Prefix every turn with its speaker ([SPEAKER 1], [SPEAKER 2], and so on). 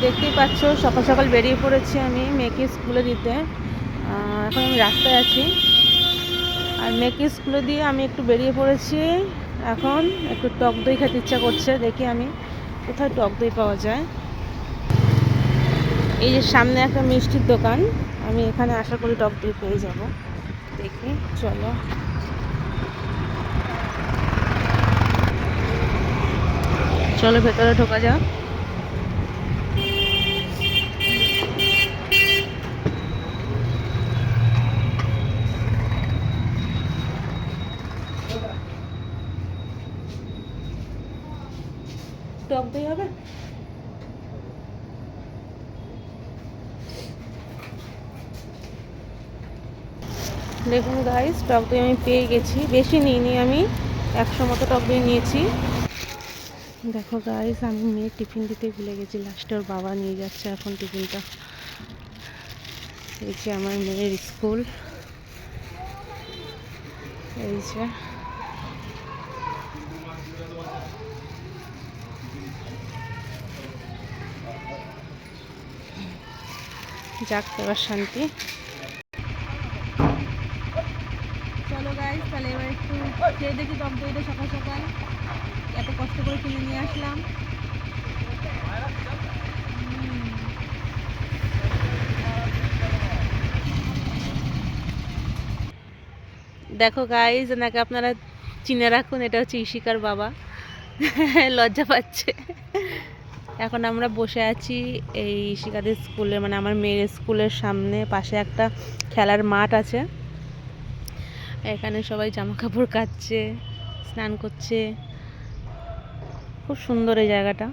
[SPEAKER 1] দেখতেই পাচ্ছ সকাল সকাল বেরিয়ে পড়েছি আমি মেয়েকে স্কুলে দিতে। এখন আমি রাস্তায় আছি, আর মেয়েকে স্কুলে দিয়ে আমি একটু বেরিয়ে পড়েছি। এখন একটু টক দই খেতে ইচ্ছা করছে, দেখি আমি কোথায় টক দই পাওয়া যায়। এই যে সামনে একটা মিষ্টির দোকান, আমি এখানে আশা করি টক দই পেয়ে যাব। দেখি, চলো। চলো ভেতরে ঢোকা যাক। টক দই হবে? দেখুন গাইস, টক দই আমি পেয়ে গেছি। বেশি নিইনি, আমি 100 মতো টক দই নিয়েছি। দেখো গাইস, আমি মেয়ের টিফিন দিতে ভুলে গেছি, লাস্টে ওর বাবা নিয়ে যাচ্ছে এখন টিফিনটা। এই যে আমার মেয়ের স্কুল, এই যে যাক, এবার শান্তি। চলো গাইস, তাহলে এবার একটু খেয়ে দেখি টক দইটা সকাল সকাল এত কষ্ট করে কিনে নিয়ে আসলাম। দেখো গাইস, এনাকে আপনারা চিনে রাখুন, এটা হচ্ছে ইশিকার বাবা। লজ্জা পাচ্ছে। এখন আমরা বসে আছি এই ইশিকাদের স্কুলে, মানে আমার মেয়ের স্কুলের সামনে। পাশে একটা খেলার মাঠ আছে, এখানে সবাই জামা কাপড় কাচ্ছে, স্নান করছে। খুব সুন্দর এই জায়গাটা।